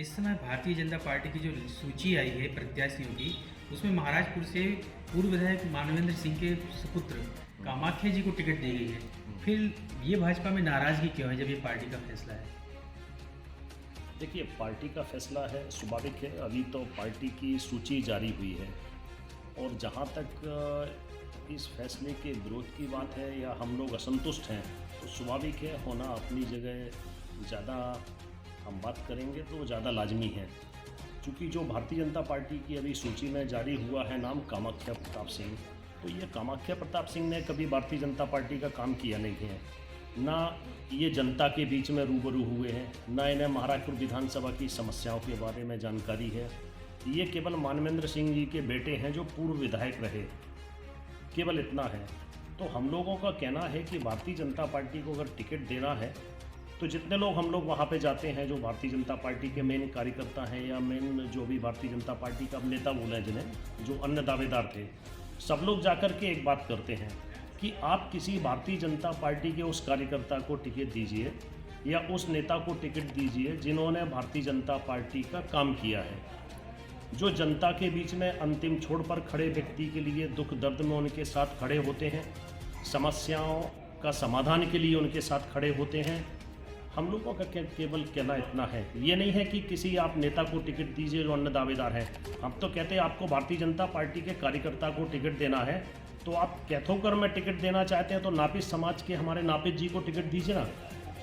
इस समय भारतीय जनता पार्टी की जो सूची आई है प्रत्याशियों की, उसमें महाराजपुर से पूर्व विधायक मानवेंद्र सिंह के सुपुत्र कामाख्या जी को टिकट दी गई है। फिर ये भाजपा में नाराजगी क्यों है जब ये पार्टी का फैसला है? देखिए, पार्टी का फैसला है, स्वाभाविक है। अभी तो पार्टी की सूची जारी हुई है और जहाँ तक इस फैसले के विरोध की बात है या हम लोग असंतुष्ट हैं, तो स्वाभाविक है, होना अपनी जगह। ज़्यादा हम बात करेंगे तो ज़्यादा लाजमी है, क्योंकि जो भारतीय जनता पार्टी की अभी सूची में जारी हुआ है नाम कामाख्या प्रताप सिंह, तो ये कामाख्या प्रताप सिंह ने कभी भारतीय जनता पार्टी का काम किया नहीं है, ना ये जनता के बीच में रूबरू हुए हैं, ना इन्हें महाराजपुर विधानसभा की समस्याओं के बारे में जानकारी है। ये केवल मानवेंद्र सिंह जी के बेटे हैं जो पूर्व विधायक रहे, केवल इतना है। तो हम लोगों का कहना है कि भारतीय जनता पार्टी को अगर टिकट देना है तो जितने लोग हम लोग वहाँ पे जाते हैं, जो भारतीय जनता पार्टी के मेन कार्यकर्ता हैं या मेन जो भी भारतीय जनता पार्टी का नेता बोले हैं जिन्हें, जो अन्य दावेदार थे, सब लोग जाकर के एक बात करते हैं कि आप किसी भारतीय जनता पार्टी के उस कार्यकर्ता को टिकट दीजिए या उस नेता को टिकट दीजिए जिन्होंने भारतीय जनता पार्टी का काम किया है, जो जनता के बीच में अंतिम छोर पर खड़े व्यक्ति के लिए दुख दर्द में उनके साथ खड़े होते हैं, समस्याओं का समाधान के लिए उनके साथ खड़े होते हैं। हम लोगों का केवल कहना इतना है, ये नहीं है कि किसी आप नेता को टिकट दीजिए जो अन्य दावेदार हैं। हम तो कहते हैं आपको भारतीय जनता पार्टी के कार्यकर्ता को टिकट देना है, तो आप कैथोकर में टिकट देना चाहते हैं तो नापित समाज के हमारे नापित जी को टिकट दीजिए ना।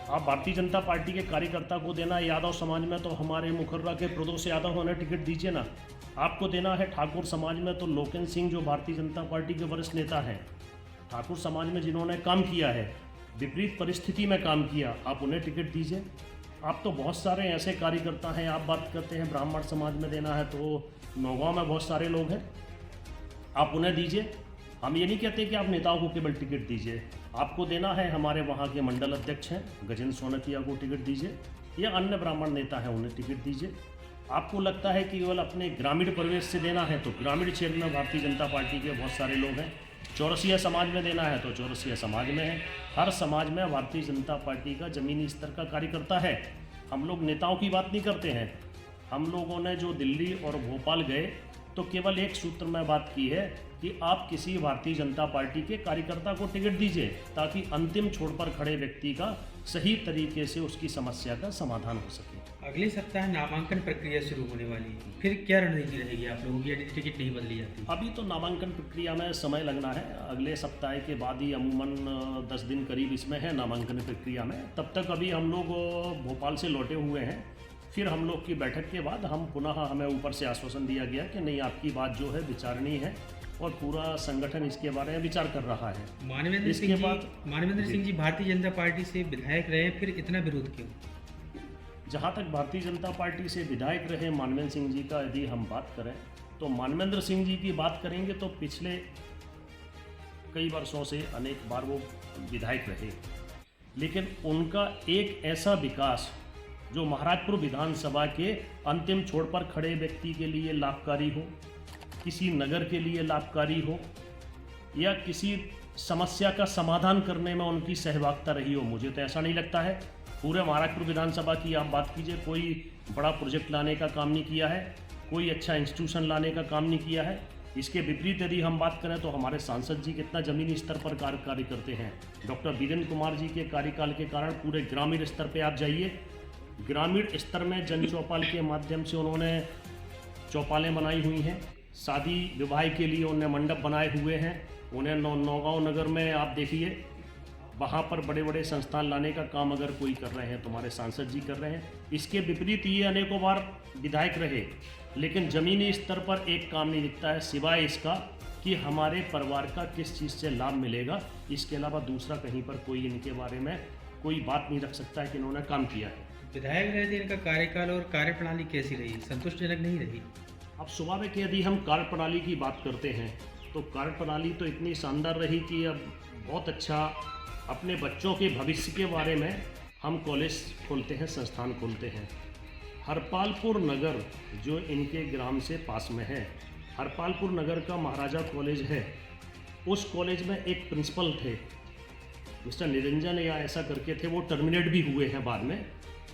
आप भारतीय जनता पार्टी के कार्यकर्ता को देना है यादव समाज में, तो हमारे मुखर्रा के प्रदोष यादव उन्हें टिकट दीजिए ना। आपको देना है ठाकुर समाज में, तो लोकेन सिंह जो भारतीय जनता पार्टी के वरिष्ठ नेता हैं, ठाकुर समाज में जिन्होंने काम किया है, विपरीत परिस्थिति में काम किया, आप उन्हें टिकट दीजिए। आप तो बहुत सारे ऐसे कार्यकर्ता हैं, आप बात करते हैं ब्राह्मण समाज में देना है, तो नौगांव में बहुत सारे लोग हैं, आप उन्हें दीजिए। हम ये नहीं कहते कि आप नेताओं को केवल टिकट दीजिए। आपको देना है, हमारे वहाँ के मंडल अध्यक्ष हैं गजेंद्र सोनकिया को टिकट दीजिए, या अन्य ब्राह्मण नेता हैं उन्हें टिकट दीजिए। आपको लगता है कि केवल अपने ग्रामीण परिवेश से देना है, तो ग्रामीण क्षेत्र में भारतीय जनता पार्टी के बहुत सारे लोग हैं। चौरसिया समाज में देना है तो चौरसिया समाज में है। हर समाज में भारतीय जनता पार्टी का ज़मीनी स्तर का कार्यकर्ता है। हम लोग नेताओं की बात नहीं करते हैं। हम लोगों ने जो दिल्ली और भोपाल गए तो केवल एक सूत्र में बात की है कि आप किसी भारतीय जनता पार्टी के कार्यकर्ता को टिकट दीजिए, ताकि अंतिम छोर पर खड़े व्यक्ति का सही तरीके से उसकी समस्या का समाधान हो सके। अगले सप्ताह नामांकन प्रक्रिया शुरू होने वाली है, फिर क्या रणनीति रहेगी आप लोगों की यदि टिकट नहीं बदली जाती? अभी तो नामांकन प्रक्रिया में समय लगना है, अगले सप्ताह के बाद ही अमूमन 10 दिन करीब इसमें है नामांकन प्रक्रिया में। तब तक अभी हम लोग भोपाल से लौटे हुए हैं, फिर हम लोग की बैठक के बाद हम पुनः हमें ऊपर से आश्वासन दिया गया कि नहीं, आपकी बात जो है विचारणीय है और पूरा संगठन इसके बारे में विचार कर रहा है। मानवेंद्र सिंह जी भारतीय जनता पार्टी से विधायक रहे, फिर इतना विरोध क्यों? जहाँ तक भारतीय जनता पार्टी से विधायक रहे मानवेंद्र सिंह जी का यदि हम बात करें, तो मानवेंद्र सिंह जी की बात करेंगे तो पिछले कई वर्षों से अनेक बार वो विधायक रहे, लेकिन उनका एक ऐसा विकास जो महाराजपुर विधानसभा के अंतिम छोर पर खड़े व्यक्ति के लिए लाभकारी हो, किसी नगर के लिए लाभकारी हो, या किसी समस्या का समाधान करने में उनकी सहभागिता रही हो, मुझे तो ऐसा नहीं लगता है। पूरे महाराजपुर विधानसभा की आप बात कीजिए, कोई बड़ा प्रोजेक्ट लाने का काम नहीं किया है, कोई अच्छा इंस्टीट्यूशन लाने का काम नहीं किया है। इसके विपरीत यदि हम बात करें तो हमारे सांसद जी कितना ज़मीनी स्तर पर कार्य करते हैं। डॉक्टर वीरेंद्र कुमार जी के कार्यकाल के कारण पूरे ग्रामीण स्तर पर आप जाइए, ग्रामीण स्तर में जन चौपाल के माध्यम से उन्होंने चौपालें बनाई हुई हैं, शादी विवाह के लिए उन्होंने मंडप बनाए हुए हैं। उन्हें नौगांव नगर में आप देखिए, वहाँ पर बड़े बड़े संस्थान लाने का काम अगर कोई कर रहे हैं तो हमारे सांसद जी कर रहे हैं। इसके विपरीत ये अनेकों बार विधायक रहे, लेकिन ज़मीनी स्तर पर एक काम नहीं दिखता है, सिवाय इसका कि हमारे परिवार का किस चीज़ से लाभ मिलेगा। इसके अलावा दूसरा कहीं पर कोई इनके बारे में कोई बात नहीं रख सकता है कि इन्होंने काम किया है। विधायक रहे थे, इनका कार्यकाल और कार्यप्रणाली कैसी रही? संतुष्टिजनक नहीं रही? अब स्वाभाविक यदि हम कार्यप्रणाली की बात करते हैं तो कार्यप्रणाली तो इतनी शानदार रही कि अब बहुत अच्छा अपने बच्चों के भविष्य के बारे में हम कॉलेज खोलते हैं, संस्थान खोलते हैं। हरपालपुर नगर जो इनके ग्राम से पास में है, हरपालपुर नगर का महाराजा कॉलेज है, उस कॉलेज में एक प्रिंसिपल थे मिस्टर निरंजन या ऐसा करके थे, वो टर्मिनेट भी हुए हैं बाद में,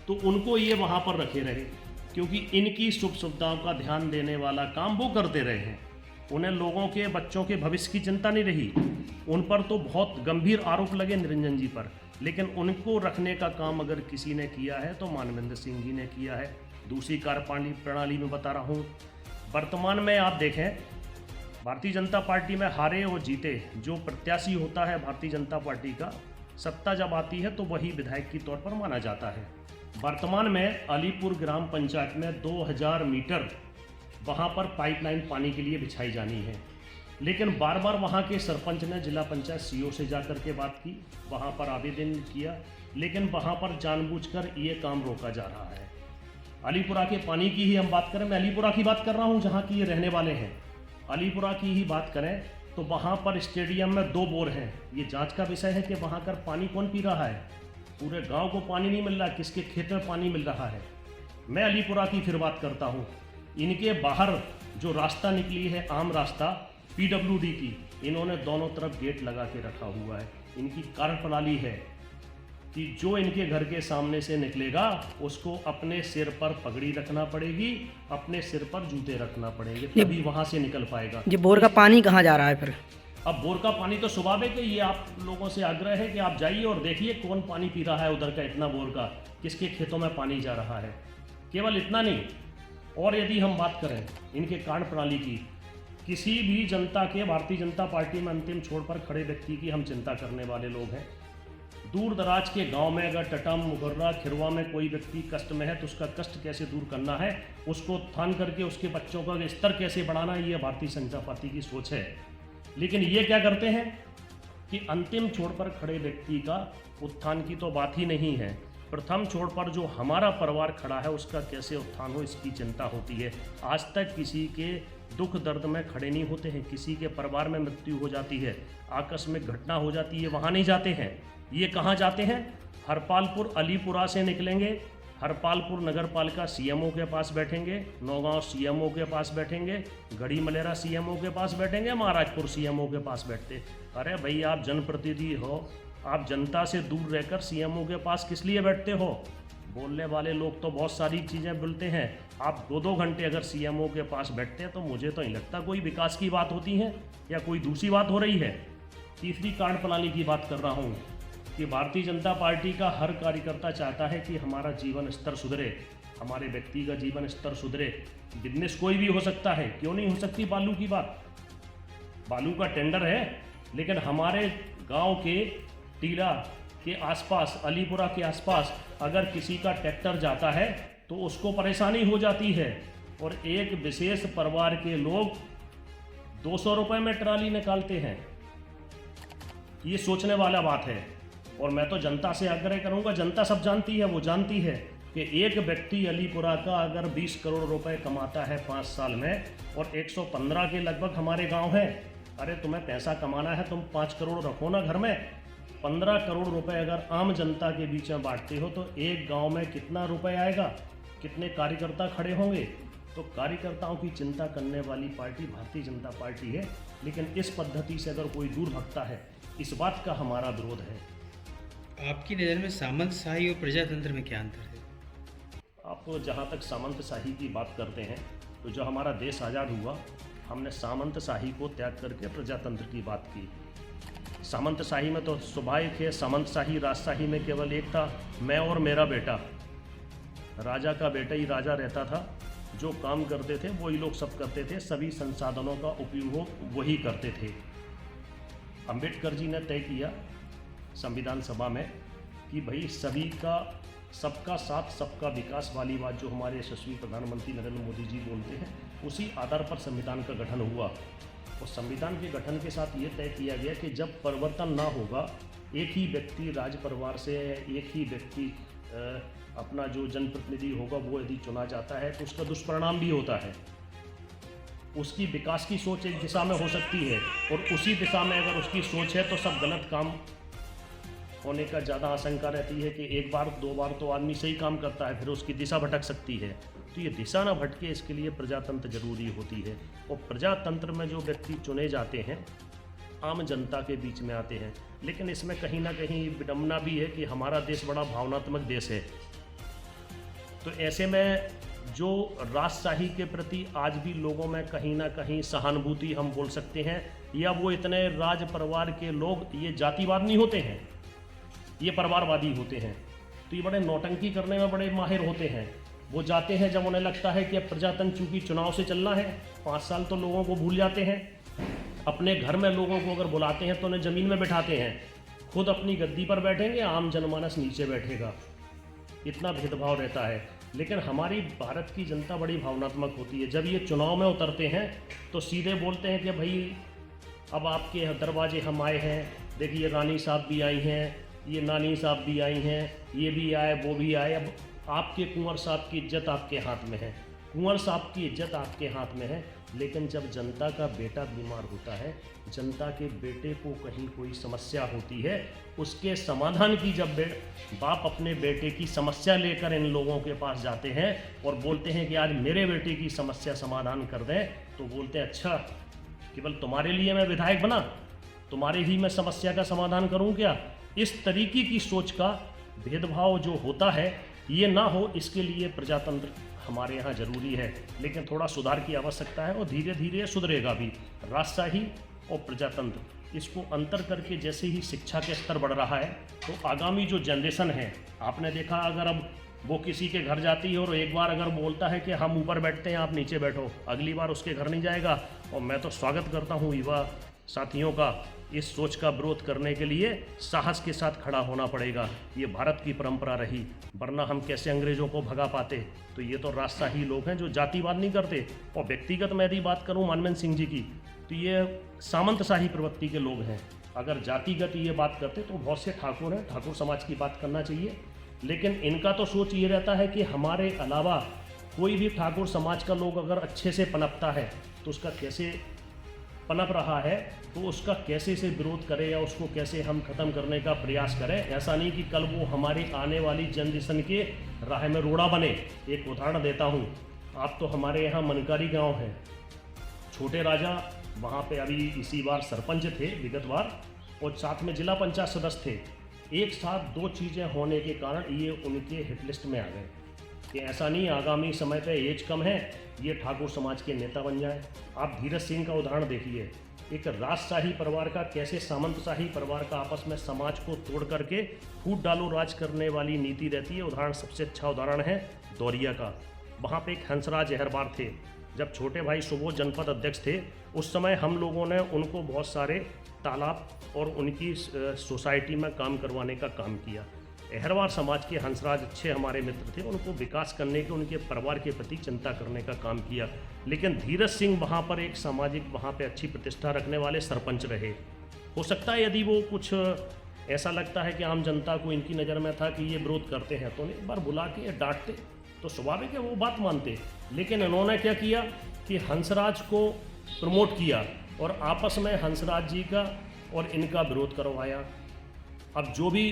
तो उनको ये वहाँ पर रखे रहे। क्योंकि इनकी सुख सुविधाओं का ध्यान देने वाला काम वो करते रहे हैं। उन्हें लोगों के बच्चों के भविष्य की चिंता नहीं रही। उन पर तो बहुत गंभीर आरोप लगे निरंजन जी पर, लेकिन उनको रखने का काम अगर किसी ने किया है तो मानवेंद्र सिंह जी ने किया है। दूसरी कार्यपालिका प्रणाली में बता रहा हूँ, वर्तमान में आप देखें भारतीय जनता पार्टी में हारे और जीते जो प्रत्याशी होता है भारतीय जनता पार्टी का, सत्ता जब आती है तो वही विधायक के तौर पर माना जाता है। वर्तमान में अलीपुर ग्राम पंचायत में 2000 मीटर वहाँ पर पाइपलाइन पानी के लिए बिछाई जानी है, लेकिन बार बार वहाँ के सरपंच ने जिला पंचायत सीओ से जाकर के बात की, वहाँ पर आवेदन किया, लेकिन वहाँ पर जानबूझकर ये काम रोका जा रहा है। अलीपुरा के पानी की ही हम बात करें, मैं अलीपुरा की बात कर रहा हूँ जहाँ की ये रहने वाले हैं। अलीपुरा की ही बात करें तो वहाँ पर स्टेडियम में 2 बोर हैं। ये जांच का विषय है कि वहाँ का पानी कौन पी रहा है। पूरे गांव को पानी नहीं मिल रहा, किसके खेत में पानी मिल रहा है। मैं अलीपुरा की फिर बात करता हूँ, इनके बाहर जो रास्ता निकली है आम रास्ता PWD की, इन्होंने दोनों तरफ गेट लगा के रखा हुआ है। इनकी कार्यप्रणाली है कि जो इनके घर के सामने से निकलेगा उसको अपने सिर पर पगड़ी रखना पड़ेगी, अपने सिर पर जूते रखना पड़ेंगे, तभी वहाँ से निकल पाएगा। ये बोर का पानी कहाँ जा रहा है फिर? अब बोर का पानी तो स्वाभाविक है, ये आप लोगों से आग्रह है कि आप जाइए और देखिए कौन पानी पी रहा है उधर का, इतना बोर का, किसके खेतों में पानी जा रहा है। केवल इतना नहीं, और यदि हम बात करें इनके कार्यप्रणाली की, किसी भी जनता के भारतीय जनता पार्टी में अंतिम छोर पर खड़े व्यक्ति की हम चिंता करने वाले लोग हैं। दूर दराज के गांव में अगर टटम, मुगर्रा, खिरवा में कोई व्यक्ति कष्ट में है तो उसका कष्ट कैसे दूर करना है, उसको उत्थान करके उसके बच्चों का स्तर कैसे बढ़ाना है, ये भारतीय जनता पार्टी की सोच है। लेकिन ये क्या करते हैं कि अंतिम छोर पर खड़े व्यक्ति का उत्थान की तो बात ही नहीं है, प्रथम छोर पर जो हमारा परिवार खड़ा है उसका कैसे उत्थान हो इसकी चिंता होती है। आज तक किसी के दुख दर्द में खड़े नहीं होते हैं, किसी के परिवार में मृत्यु हो जाती है, आकस्मिक घटना हो जाती है, वहाँ नहीं जाते हैं। ये कहाँ जाते हैं? हरपालपुर अलीपुरा से निकलेंगे, हरपालपुर नगर पालिका CMO के पास बैठेंगे, नौगांव CMO के पास बैठेंगे, गढ़ी मलेरा CMO के पास बैठेंगे, महाराजपुर CMO के पास बैठते। अरे भाई, आप जनप्रतिनिधि हो, आप जनता से दूर रहकर CMO के पास किस लिए बैठते हो? बोलने वाले लोग तो बहुत सारी चीज़ें बोलते हैं, आप 2-2 घंटे अगर CMO के पास बैठते हैं तो मुझे तो नहीं लगता कोई विकास की बात होती है या कोई दूसरी बात हो रही है। तीसरी कार्यप्रणाली की बात कर रहा हूँ कि भारतीय जनता पार्टी का हर कार्यकर्ता चाहता है कि हमारा जीवन स्तर सुधरे, हमारे व्यक्ति का जीवन स्तर सुधरे। बिजनेस कोई भी हो सकता है, क्यों नहीं हो सकती बालू की बात? बालू का टेंडर है, लेकिन हमारे गांव के टीला के आसपास, अलीपुरा के आसपास अगर किसी का ट्रैक्टर जाता है तो उसको परेशानी हो जाती है, और एक विशेष परिवार के लोग 200 रुपये में ट्राली निकालते हैं। ये सोचने वाला बात है। और मैं तो जनता से आग्रह करूंगा, जनता सब जानती है, वो जानती है कि एक व्यक्ति अलीपुरा का अगर 20 करोड़ रुपए कमाता है 5 साल में, और 115 के लगभग हमारे गांव हैं। अरे तुम्हें पैसा कमाना है, तुम 5 करोड़ रखो ना घर में। 15 करोड़ रुपए अगर आम जनता के बीच में बांटते हो तो एक गांव में कितना रुपए आएगा, कितने कार्यकर्ता खड़े होंगे? तो कार्यकर्ताओं की चिंता करने वाली पार्टी भारतीय जनता पार्टी है। लेकिन इस पद्धति से अगर कोई दूर भगता है, इस बात का हमारा विरोध है। आपकी नज़र में सामंतशाही और प्रजातंत्र में क्या अंतर है? आप जहाँ तक सामंतशाही की बात करते हैं, तो जो हमारा देश आज़ाद हुआ, हमने सामंतशाही को त्याग करके प्रजातंत्र की बात की। सामंतशाही में तो स्वाभाविक है, सामंतशाही राजशाही में केवल एक था, मैं और मेरा बेटा। राजा का बेटा ही राजा रहता था, जो काम करते थे वही लोग सब करते थे, सभी संसाधनों का उपयोग वही करते थे। अंबेडकर जी ने तय किया संविधान सभा में कि भाई सभी का, सबका साथ सबका विकास वाली बात जो हमारे यशस्वी प्रधानमंत्री नरेंद्र मोदी जी बोलते हैं, उसी आधार पर संविधान का गठन हुआ। और संविधान के गठन के साथ ये तय किया गया कि जब परिवर्तन ना होगा, एक ही व्यक्ति राज परिवार से, एक ही व्यक्ति अपना जो जनप्रतिनिधि होगा वो यदि चुना जाता है तो उसका दुष्परिणाम भी होता है। उसकी विकास की सोच एक दिशा में हो सकती है, और उसी दिशा में अगर उसकी सोच है तो सब गलत काम होने का ज़्यादा आशंका रहती है कि 1 बार 2 बार तो आदमी सही काम करता है, फिर उसकी दिशा भटक सकती है। तो ये दिशा ना भटके, इसके लिए प्रजातंत्र जरूरी होती है। और प्रजातंत्र में जो व्यक्ति चुने जाते हैं आम जनता के बीच में आते हैं। लेकिन इसमें कहीं ना कहीं विडंबना भी है कि हमारा देश बड़ा भावनात्मक देश है। तो ऐसे में जो राजशाही के प्रति आज भी लोगों में कहीं ना कहीं सहानुभूति हम बोल सकते हैं, या वो इतने राज परिवार के लोग ये जातिवाद नहीं होते हैं, ये परिवारवादी होते हैं, तो ये बड़े नौटंकी करने में बड़े माहिर होते हैं। वो जाते हैं जब उन्हें लगता है कि अब प्रजातंत्र चूंकि चुनाव से चलना है, 5 साल तो लोगों को भूल जाते हैं। अपने घर में लोगों को अगर बुलाते हैं तो उन्हें ज़मीन में बिठाते हैं, खुद अपनी गद्दी पर बैठेंगे, आम जनमानस नीचे बैठेगा। इतना भेदभाव रहता है। लेकिन हमारी भारत की जनता बड़ी भावनात्मक होती है। जब ये चुनाव में उतरते हैं तो सीधे बोलते हैं कि भाई अब आपके दरवाजे हम आए हैं, देखिए रानी साहब भी आई हैं, ये नानी साहब भी आई हैं, ये भी आए वो भी आए, अब आपके कुंवर साहब की इज्जत आपके हाथ में है, कुंवर साहब की इज्जत आपके हाथ में है। लेकिन जब जनता का बेटा बीमार होता है, जनता के बेटे को कहीं कोई समस्या होती है, उसके समाधान की जब बाप अपने बेटे की समस्या लेकर इन लोगों के पास जाते हैं और बोलते हैं कि आज मेरे बेटे की समस्या समाधान कर दें, तो बोलते हैं अच्छा केवल तुम्हारे लिए मैं विधायक बना, तुम्हारे ही मैं समस्या का समाधान करूं क्या। इस तरीके की सोच का भेदभाव जो होता है ये ना हो, इसके लिए प्रजातंत्र हमारे यहाँ ज़रूरी है। लेकिन थोड़ा सुधार की आवश्यकता है और धीरे धीरे सुधरेगा भी। राजशाही और प्रजातंत्र इसको अंतर करके जैसे ही शिक्षा के स्तर बढ़ रहा है तो आगामी जो जनरेशन है, आपने देखा अगर अब वो किसी के घर जाती है और एक बार अगर बोलता है कि हम ऊपर बैठते हैं आप नीचे बैठो, अगली बार उसके घर नहीं जाएगा। और मैं तो स्वागत करता हूँ युवा साथियों का, इस सोच का विरोध करने के लिए साहस के साथ खड़ा होना पड़ेगा। ये भारत की परंपरा रही, वरना हम कैसे अंग्रेज़ों को भगा पाते। तो ये तो राजशाही लोग हैं जो जातिवाद नहीं करते। और व्यक्तिगत मैं यदि बात करूं मानवेंद्र सिंह जी की, तो ये सामंतशाही प्रवृत्ति के लोग हैं। अगर जातिगत ये बात करते तो बहुत से ठाकुर हैं, ठाकुर समाज की बात करना चाहिए। लेकिन इनका तो सोच ये रहता है कि हमारे अलावा कोई भी ठाकुर समाज का लोग अगर अच्छे से पनपता है तो उसका कैसे पनप रहा है तो उसका कैसे से विरोध करें या उसको कैसे हम ख़त्म करने का प्रयास करें। ऐसा नहीं कि कल वो हमारी आने वाली जनरेशन के राह में रोड़ा बने। एक उदाहरण देता हूँ, आप तो हमारे यहाँ मनकारी गांव है, छोटे राजा वहाँ पे अभी इसी बार सरपंच थे विगत बार, और साथ में जिला पंचायत सदस्य थे। एक साथ 2 चीज़ें होने के कारण ये उनके हिट लिस्ट में आ गए कि ऐसा नहीं आगामी समय पे एज कम है ये ठाकुर समाज के नेता बन जाए। आप धीरज सिंह का उदाहरण देखिए, एक राजशाही परिवार का कैसे सामंतशाही परिवार का आपस में समाज को तोड़ करके फूट डालो राज करने वाली नीति रहती है। उदाहरण सबसे अच्छा उदाहरण है दौरिया का। वहाँ पे एक हंसराज अहरबार थे, जब छोटे भाई सुबोध जनपद अध्यक्ष थे उस समय हम लोगों ने उनको बहुत सारे तालाब और उनकी सोसाइटी में काम करवाने का काम किया। अहरवार समाज के हंसराज अच्छे हमारे मित्र थे, उनको विकास करने के, उनके परिवार के प्रति चिंता करने का काम किया। लेकिन धीरज सिंह वहाँ पर एक सामाजिक वहाँ पे अच्छी प्रतिष्ठा रखने वाले सरपंच रहे। हो सकता है यदि वो कुछ ऐसा लगता है कि आम जनता को इनकी नज़र में था कि ये विरोध करते हैं तो उन्हें एक बार बुला के डांटते तो स्वाभाविक है वो बात मानते। लेकिन इन्होंने क्या किया कि हंसराज को प्रमोट किया और आपस में हंसराज जी का और इनका विरोध करवाया। अब जो भी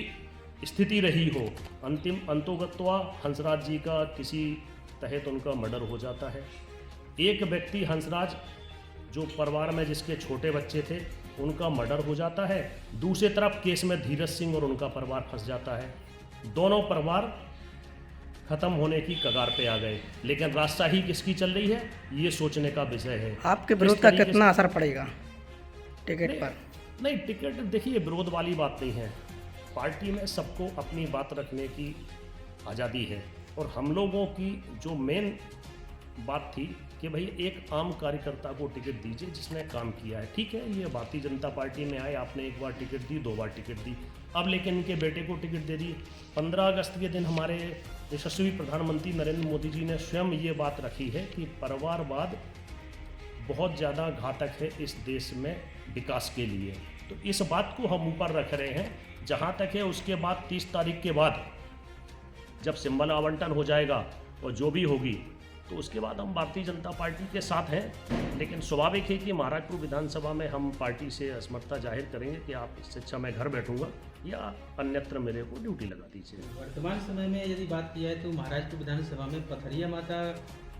स्थिति रही हो, अंतिम अंतोगत्वा हंसराज जी का किसी तहत उनका मर्डर हो जाता है। एक व्यक्ति हंसराज जो परिवार में जिसके छोटे बच्चे थे उनका मर्डर हो जाता है, दूसरी तरफ केस में धीरज सिंह और उनका परिवार फंस जाता है। दोनों परिवार खत्म होने की कगार पे आ गए। लेकिन राजशाही किसकी चल रही है ये सोचने का विषय है। आपके विरोध का कितना असर पड़ेगा टिकट पर? नहीं, टिकट देखिए विरोध वाली बात नहीं है। पार्टी में सबको अपनी बात रखने की आज़ादी है और हम लोगों की जो मेन बात थी कि भाई एक आम कार्यकर्ता को टिकट दीजिए जिसने काम किया है। ठीक है, ये भारतीय जनता पार्टी में आए, आपने एक बार टिकट दी, 2 बार टिकट दी, अब लेकिन इनके बेटे को टिकट दे दी। 15 अगस्त के दिन हमारे यशस्वी प्रधानमंत्री नरेंद्र मोदी जी ने स्वयं ये बात रखी है कि परिवारवाद बहुत ज़्यादा घातक है इस देश में विकास के लिए। तो इस बात को हम ऊपर रख रहे हैं। जहाँ तक है उसके बाद 30 तारीख के बाद जब सिंबल आवंटन हो जाएगा और जो भी होगी तो उसके बाद हम भारतीय जनता पार्टी के साथ हैं। लेकिन स्वाभाविक है कि महाराजपुर विधानसभा में हम पार्टी से असमर्थता जाहिर करेंगे कि आप इससे अच्छा मैं घर बैठूंगा या अन्यत्र मेरे को ड्यूटी लगा दीजिए। वर्तमान समय में यदि बात की जाए तो महाराजपुर विधानसभा में पथरिया माता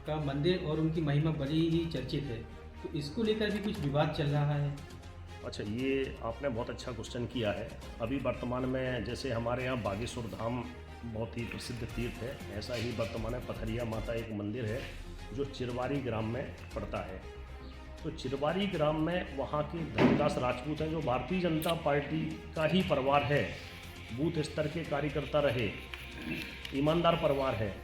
का मंदिर और उनकी महिमा बड़ी ही चर्चित है, तो इसको लेकर भी कुछ विवाद चल रहा है। अच्छा, ये आपने बहुत अच्छा क्वेश्चन किया है। अभी वर्तमान में जैसे हमारे यहाँ बागेश्वर धाम बहुत ही प्रसिद्ध तीर्थ है। ऐसा ही वर्तमान में पथरिया माता एक मंदिर है जो चिरवारी ग्राम में पड़ता है। तो चिरवारी ग्राम में वहाँ के धर्मदास राजपूत हैं जो भारतीय जनता पार्टी का ही परिवार है, बूथ स्तर के कार्यकर्ता रहे, ईमानदार परिवार है।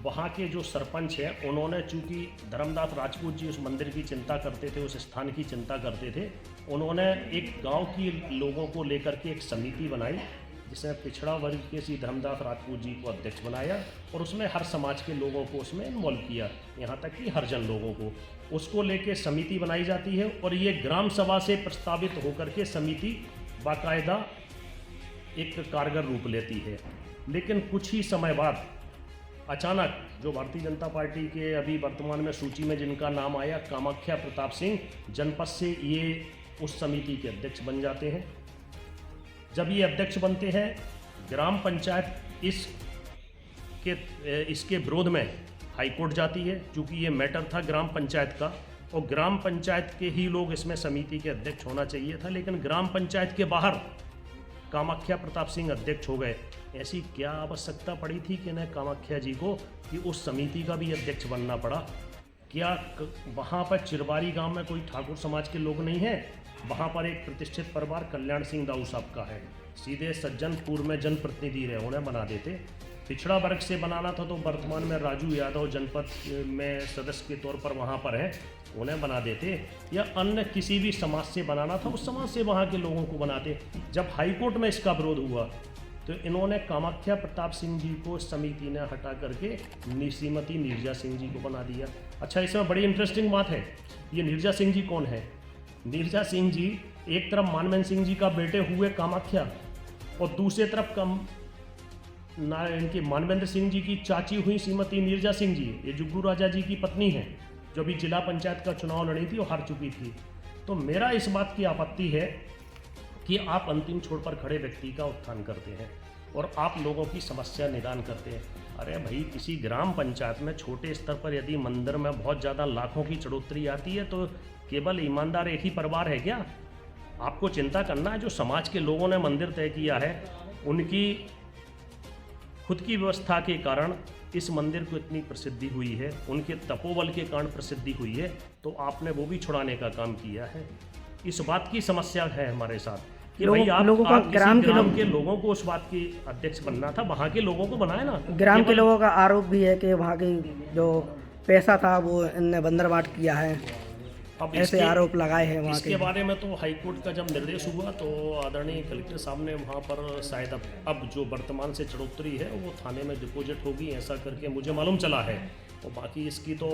वहाँ के जो सरपंच हैं उन्होंने, चूँकि धर्मदास राजपूत जी उस मंदिर की चिंता करते थे, उस स्थान की चिंता करते थे, उन्होंने एक गांव की लोगों को लेकर के एक समिति बनाई जिसमें पिछड़ा वर्ग के श्री धर्मदास राजपूत जी को अध्यक्ष बनाया और उसमें हर समाज के लोगों को उसमें इन्वॉल्व किया, यहाँ तक कि हरिजन लोगों को। उसको लेके समिति बनाई जाती है और ये ग्राम सभा से प्रस्तावित होकर के समिति बाकायदा एक कारगर रूप लेती है। लेकिन कुछ ही समय बाद अचानक जो भारतीय जनता पार्टी के अभी वर्तमान में सूची में जिनका नाम आया, कामाख्या प्रताप सिंह, जनपद से ये उस समिति के अध्यक्ष बन जाते हैं। जब ये अध्यक्ष बनते हैं, ग्राम पंचायत इसके विरोध में हाईकोर्ट जाती है, क्योंकि ये मैटर था ग्राम पंचायत का और ग्राम पंचायत के ही लोग इसमें समिति के अध्यक्ष होना चाहिए था। लेकिन ग्राम पंचायत के बाहर कामाख्या प्रताप सिंह अध्यक्ष हो गए। ऐसी क्या आवश्यकता पड़ी थी कि न कामाख्या जी को कि उस समिति का भी अध्यक्ष बनना पड़ा? क्या वहाँ पर चिरवारी गांव में कोई ठाकुर समाज के लोग नहीं हैं? वहाँ पर एक प्रतिष्ठित परिवार कल्याण सिंह दाऊ साहब का है, सीधे सज्जन पूर्व में जनप्रतिनिधि रहे, उन्हें बना देते। पिछड़ा वर्ग से बनाना था तो वर्तमान में राजू यादव जनपद में सदस्य के तौर पर वहाँ पर है, उन्हें बना देते। या अन्य किसी भी समाज से बनाना था, उस समाज से वहाँ के लोगों को बनाते। जब हाईकोर्ट में इसका विरोध हुआ तो इन्होंने कामाख्या प्रताप सिंह जी को समिति ने हटा करके श्रीमती नीरजा सिंह जी को बना दिया। अच्छा, इसमें बड़ी इंटरेस्टिंग बात है, ये नीरजा सिंह जी कौन है? नीरजा सिंह जी एक तरफ मानवेंद्र सिंह जी का बेटे हुए कामाख्या और दूसरी तरफ इनके मानवेंद्र सिंह जी की चाची हुई श्रीमती नीरजा सिंह जी, ये जुग्गू राजा जी की पत्नी है, जो भी जिला पंचायत का चुनाव लड़ी थी और हार चुकी थी। तो मेरा इस बात की आपत्ति है कि आप अंतिम छोर पर खड़े व्यक्ति का उत्थान करते हैं और आप लोगों की समस्या निदान करते हैं। अरे भाई, किसी ग्राम पंचायत में छोटे स्तर पर यदि मंदिर में बहुत ज़्यादा लाखों की चढ़ोतरी आती है तो केवल ईमानदार एक ही परिवार है क्या? आपको चिंता करना है जो समाज के लोगों ने मंदिर तय किया है, उनकी खुद की व्यवस्था के कारण इस मंदिर को इतनी प्रसिद्धि हुई है, उनके तपोबल के कारण प्रसिद्धि हुई है, तो आपने वो भी छुड़ाने का काम किया है। इस बात की समस्या है हमारे साथ कि भाई आप ग्राम के लोगों को उस बात की अध्यक्ष बनना था, वहाँ के लोगों को बनाए ना। ग्राम के लोगों का आरोप भी है कि वहाँ की जो पैसा था वो इनने बंदरबाट किया है, अब ऐसे आरोप लगाए हैं वहाँ इसके बारे में तो हाईकोर्ट का जब निर्देश हुआ तो आदरणीय कलेक्टर साहब ने वहाँ पर शायद अब जो वर्तमान से चढ़ोतरी है वो थाने में डिपॉजिट होगी, ऐसा करके मुझे मालूम चला है। और बाकी इसकी तो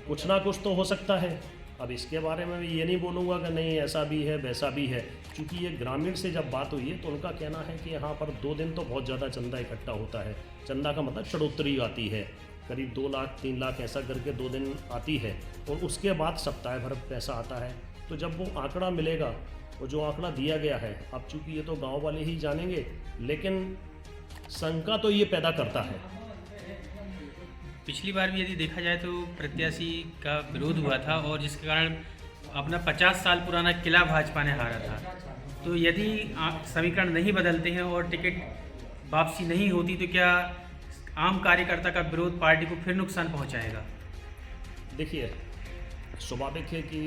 कुछ ना कुछ तो हो सकता है। अब इसके बारे में ये नहीं बोलूँगा कि नहीं ऐसा भी है वैसा भी है, क्योंकि ये ग्रामीण से जब बात हुई है तो उनका कहना है कि यहाँ पर 2 दिन तो बहुत ज़्यादा चंदा इकट्ठा होता है। चंदा का मतलब चढ़ोतरी आती है, करीब 2 लाख 3 लाख ऐसा करके 2 दिन आती है और उसके बाद सप्ताह भर पैसा आता है। तो जब वो आंकड़ा मिलेगा, वो जो आंकड़ा दिया गया है, अब चूँकि ये तो गांव वाले ही जानेंगे, लेकिन शंका तो ये पैदा करता है। पिछली बार भी यदि देखा जाए तो प्रत्याशी का विरोध हुआ था और जिसके कारण अपना 50 साल पुराना किला भाजपा ने हारा था। तो यदि समीकरण नहीं बदलते हैं और टिकट वापसी नहीं होती तो क्या आम कार्यकर्ता का विरोध पार्टी को फिर नुकसान पहुंचाएगा? देखिए, स्वाभाविक है कि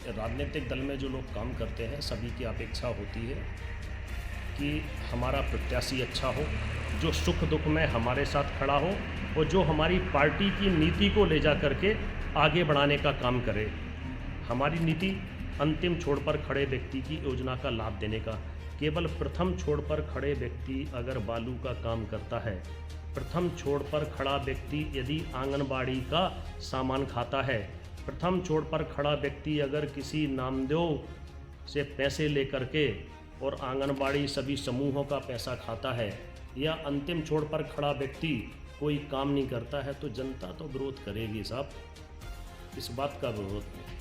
राजनीतिक दल में जो लोग काम करते हैं सभी की अपेक्षा होती है कि हमारा प्रत्याशी अच्छा हो, जो सुख दुख में हमारे साथ खड़ा हो और जो हमारी पार्टी की नीति को ले जा करके आगे बढ़ाने का काम करे। हमारी नीति अंतिम छोर पर खड़े व्यक्ति की योजना का लाभ देने का। केवल प्रथम छोर पर खड़े व्यक्ति अगर बालू का काम करता है, प्रथम छोर पर खड़ा व्यक्ति यदि आंगनबाड़ी का सामान खाता है, प्रथम छोर पर खड़ा व्यक्ति अगर किसी नामदेव से पैसे लेकर के और आंगनबाड़ी सभी समूहों का पैसा खाता है, या अंतिम छोर पर खड़ा व्यक्ति कोई काम नहीं करता है, तो जनता तो विरोध करेगी साहब, इस बात का विरोध नहीं।